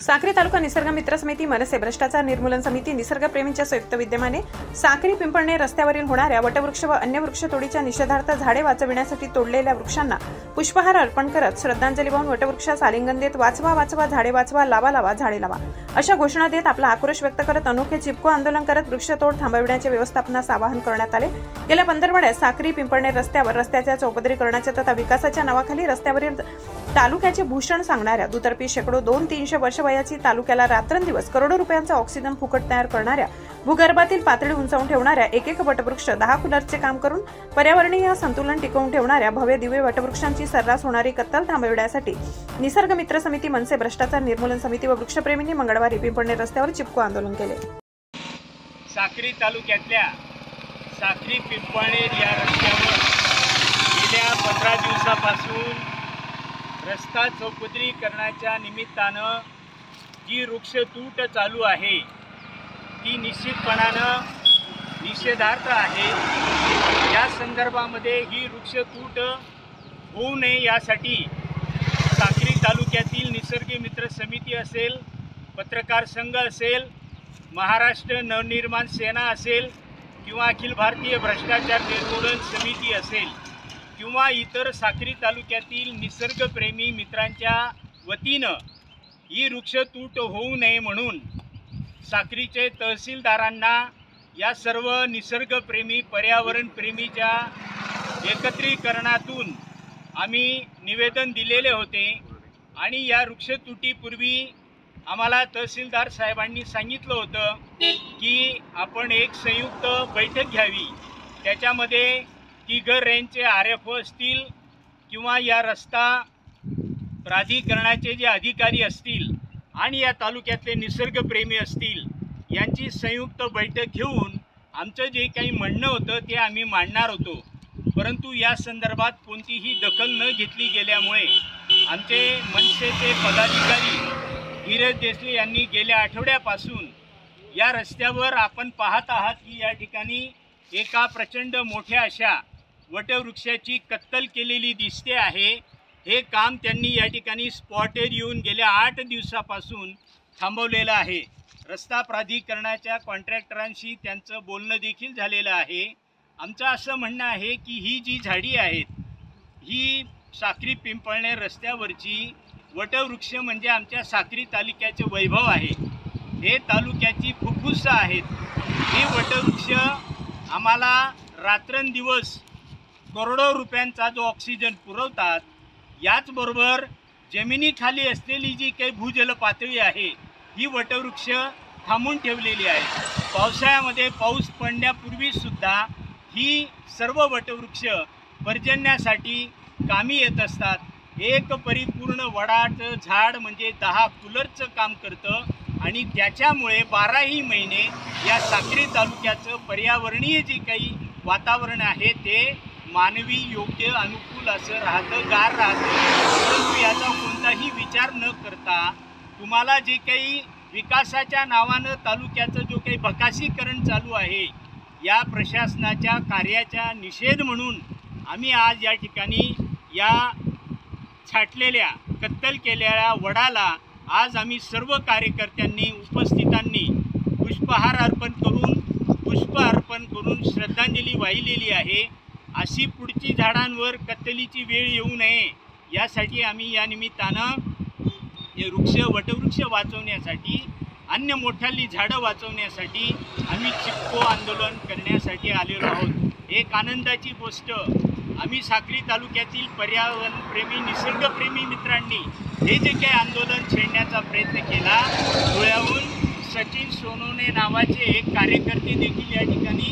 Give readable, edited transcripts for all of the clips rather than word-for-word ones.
साक्री तालुका निसर्ग मित्र समिती, मनसे भ्रष्टाचार निर्मूलन समिती, निसर्गप्रेमींच्या संयुक्त विद्यमाने साक्री पिंपळणे रस्त्यावरील होणाऱ्या वटवृक्ष व अन्य वृक्षतोडीच्या निषेधार्थ झाडे वाचविण्यासाठी तोडलेल्या वृक्षांना पुष्पहार अर्पण करत श्रद्धांजली वाहून वटवृक्षास आलिंगन देत वाचवा वाचवा झाडे वाचवा, लावा लावा झाडे लावा अशा घोषणा देत आपला आक्रोश व्यक्त करत अनोखे चिपको आंदोलन करत वृक्षतोड थांबविण्याचे व्यवस्थापनास आवाहन करण्यात आले। गेल्या 15 आठवड्यात साक्री पिंपळणे रस्त्यावर रस्त्याच्या चौपदरीकरणाच्या तथा विकासाच्या नावाखाली रस्त्यावरील तालुक्याचे भूषण सांगणाऱ्या दुतर्फी शेकडो 200-300 वर्ष वयाची तालुक्याला रात्रंदिवस करोडो रुपयांचा ऑक्सिजन फुकट तयार करणाऱ्या, भूगर्भातील पातळी उंचावून ठेवणाऱ्या एक वटवृक्ष 10 कूलरचे काम करून पर्यावरणीय संतुलन टिकवून ठेवणाऱ्या भव्य दिव्य वटवृक्षांची सर्रास होणारी कत्तल थांबविण्यासाठी निसर्ग मित्र समिती, मनसे भ्रष्टाचार निर्मूलन समिती व वृक्षप्रेमींनी मंगळवारी पिंपळणे रस्त्यावर चिपको आंदोलन केले। साक्री तालुक्यातल्या साक्री पिंपळणे या रस्त्यावर गेल्या 15 दिवसापासून रस्ता चौपदरीकरणाच्या निमित्तानं जी वृक्षतूट चालू आहे ती निश्चितपणानं निषेधार्थ आहे। या संदर्भामध्ये ही वृक्षतूट होऊ नये यासाठी साक्री तालुक्यातील निसर्ग मित्र समिती असेल, पत्रकार संघ असेल, महाराष्ट्र नवनिर्माण सेना असेल किंवा अखिल भारतीय भ्रष्टाचार निर्मूलन समिती असेल किंवा इतर साक्री तालुक्यातील निसर्गप्रेमी मित्रांच्या वतीनं ही वृक्षतूट होऊ नये म्हणून साक्रीचे तहसीलदारांना या सर्व निसर्गप्रेमी पर्यावरणप्रेमीच्या एकत्रीकरणातून आम्ही निवेदन दिलेले होते आणि या वृक्षतुटीपूर्वी आम्हाला तहसीलदार साहेबांनी सांगितलं होतं की आपण एक संयुक्त बैठक घ्यावी, त्याच्यामध्ये तिघर रेंजचे RFO असतील किंवा या रस्ता प्राधिकरणाचे जे अधिकारी असतील आणि या तालुक्यातले निसर्गप्रेमी असतील यांची संयुक्त बैठक घेऊन आमचं जे काही म्हणणं होतं ते आम्ही मांडणार होतो। परंतु या संदर्भात कोणतीही दखल न घेतली गेल्यामुळे आमचे मनसेचे पदाधिकारी धीरज देसले यांनी गेल्या आठवड्यापासून या रस्त्यावर आपण पाहत आहात की या ठिकाणी एका प्रचंड मोठ्या अशा वटवृक्षाची कत्तल केलेली दिसते आहे। हे काम त्यांनी या ठिकाणी स्पॉटवर येऊन गेल्या 8 दिवसापासून थांबवलेलं आहे। रस्ता प्राधिकरणाच्या कॉन्ट्रॅक्टरांशी त्यांचं बोलणं देखील झालेलं आहे। आमचं असं म्हणणं आहे की ही जी झाडी आहेत ही साक्री पिंपळणे रस्त्यावरची वटवृक्ष म्हणजे आमच्या साक्री तालुक्याचे वैभव आहे, हे तालुक्याची फुफ्फुसं आहेत। हे वटवृक्ष आम्हाला रात्रंदिवस करोडो रुपयांचा जो ऑक्सिजन पुरवतात, याचबरोबर जमिनीखाली असलेली जी काही भूजल पातळी आहे ही वटवृक्ष थांबून ठेवलेली आहे। पावसाळ्यामध्ये पाऊस पडण्यापूर्वीसुद्धा ही सर्व वटवृक्ष पर्जन्यासाठी कामी येत असतात। एक परिपूर्ण वडाचं झाड म्हणजे 10 कूलरचं काम करतं आणि त्याच्यामुळे 12ही महिने या साक्री तालुक्याचं पर्यावरणीय जे काही वातावरण आहे ते मानवी योग्य अनुकूल असं राहतं, गार राहतं। परंतु याचा कोणताही विचार न करता तुम्हाला जे काही विकासाच्या नावानं तालुक्याचं जो काही भकासीकरण चालू आहे या प्रशासनाच्या कार्याचा निषेध म्हणून आम्ही आज या ठिकाणी या छाटलेल्या कत्तल केलेल्या वडाला आज आम्ही सर्व कार्यकर्त्यांनी उपस्थितांनी पुष्पहार अर्पण करून श्रद्धांजली वाहिलेली आहे। अशी पुढची झाडांवर कत्तलीची वेळ येऊ नये यासाठी आम्ही या निमित्तानं हे वटवृक्ष वाचवण्यासाठी, अन्य मोठाली झाडं वाचवण्यासाठी आम्ही चिपको आंदोलन करण्यासाठी आलेलो आहोत। एक आनंदाची गोष्ट, आम्ही साक्री तालुक्यातील पर्यावरणप्रेमी निसर्गप्रेमी मित्रांनी हे जे काही आंदोलन छेडण्याचा प्रयत्न केला, धुळ्याहून सचिन सोनवणे नावाचे एक कार्यकर्ते देखील या ठिकाणी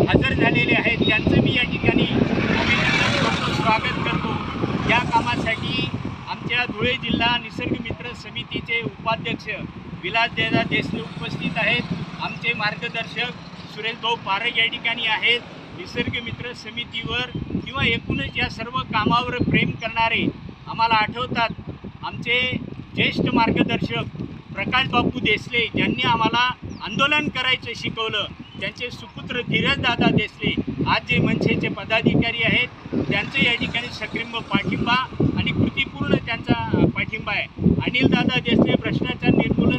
हजर झालेले आहेत। त्यांचं मी या ठिकाणी अभिनंदन करतो, स्वागत करतो। या कामासाठी आमच्या धुळे जिल्हा निसर्ग मित्र समितीचे उपाध्यक्ष विलासदादा देसले उपस्थित आहेत। आमचे मार्गदर्शक सुरेशभाऊ पारग या ठिकाणी आहेत। निसर्ग मित्र समितीवर किंवा एकूणच या सर्व कामावर प्रेम करणारे आम्हाला आठवतात आमचे ज्येष्ठ मार्गदर्शक प्रकाश बापू देसले, ज्यांनी आम्हाला आंदोलन करायचं शिकवलं, त्यांचे सुपुत्र धीरजदादा देसले आज जे मनसेचे पदाधिकारी आहेत त्यांचं या ठिकाणी सक्रिय पाठिंबा आणि कृतीपूर्ण त्यांचा पाठिंबा आहे। अनिलदादा देसले भ्रष्टाचार निर्मूलन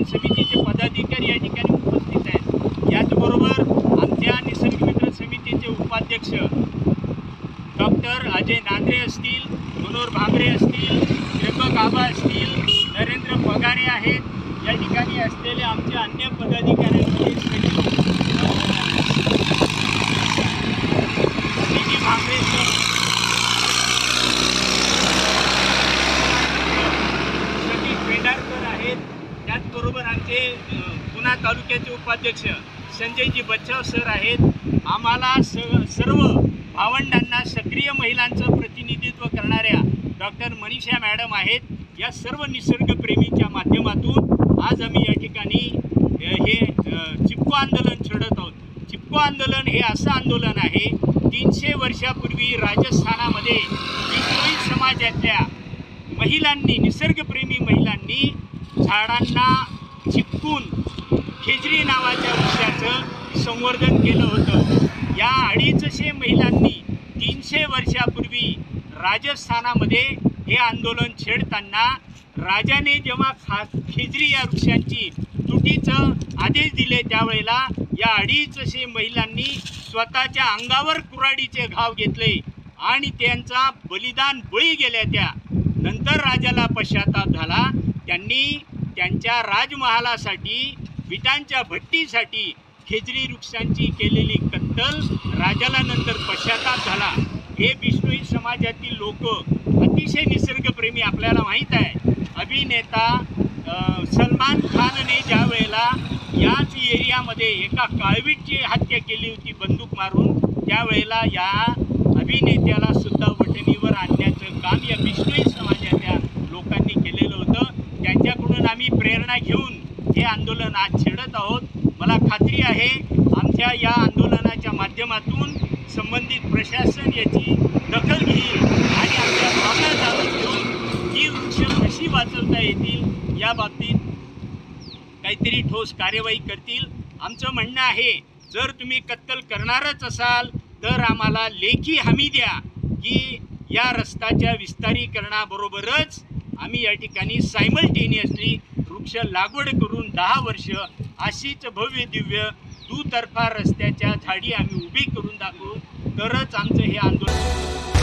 अजय नांद्रे असतील, मनोहर भांबरे असतील, त्र्यंबक आबा असतील, नरेंद्र पगारे आहेत, या ठिकाणी असलेले आमच्या अन्य पदाधिकाऱ्यांमध्ये भांबरे सर, सतीश पेंढारकर आहेत, त्याचबरोबर आमचे पुणा तालुक्याचे उपाध्यक्ष संजयजी बच्चाव सर आहेत. आम्हाला सर्व भावंडांना सक्रिय महिलांचं प्रतिनिधित्व करणाऱ्या डॉक्टर मनीषा मॅडम आहेत. या सर्व निसर्गप्रेमींच्या माध्यमातून आज आम्ही या ठिकाणी हे चिपको आंदोलन छेडत आहोत. चिपको आंदोलन हे असं आंदोलन आहे, 300 वर्षापूर्वी राजस्थानामध्ये बिश्नोई समाजातल्या महिलांनी, निसर्गप्रेमी महिलांनी झाडांना चिपकून खेजरी नावाच्या वृक्षाचं संवर्धन केलं होतं. या 250 महिलांनी 300 वर्षापूर्वी राजस्थानामध्ये हे आंदोलन छेडताना राजाने जेव्हा खेजरी या वृक्षांची तुटीचं आदेश दिले त्यावेळेला या 250 महिलांनी स्वतःच्या अंगावर कुऱ्हाडीचे घाव घेतले आणि त्यांचा बलिदान बळी गेल्या. त्या नंतर राजाला पश्चाताप झाला. त्यांनी त्यांच्या राजमहालासाठी, विटांच्या भट्टीसाठी खेजरी वृक्षांची केलेली कत्तल राजाला नंतर पश्चाताप झाला. हे बिश्नोई समाजातील लोक अतिशय निसर्गप्रेमी, आपल्याला माहीत आहे. अभिनेता सलमान खानने ज्या वेळेला याच एरियामध्ये एका काळवीटची हत्या केली होती बंदूक मारून, त्यावेळेला या अभिनेत्याला सुद्धा वठणीवर आणण्याचं काम या बिश्नोई समाजाच्या लोकांनी केलेलं होतं. त्यांच्याकडून आम्ही प्रेरणा घेऊन हे आंदोलन आज छेडत आहोत. मला खात्री आहे आमच्या या आंदोलनाच्या माध्यमातून संबंधित प्रशासन याची दखल घेईल आणि आमच्या भावना जाणून घेऊन ही वृक्ष कशी वाचवता येतील या बाबतीत काहीतरी ठोस कार्यवाही करतील. आमचं म्हणणं आहे, जर तुम्ही कत्तल करणारच असाल तर आम्हाला लेखी हमी द्या की या रस्त्याच्या विस्तारीकरणाबरोबरच आम्ही या ठिकाणी सायमल्टेनियसली वृक्ष लागवड करून 10 वर्ष अशीच भव्य दिव्य दुतर्फा रस्त्याच्या झाडी आम्ही उभी करून दाखवू, तरच आमचं हे आंदोलन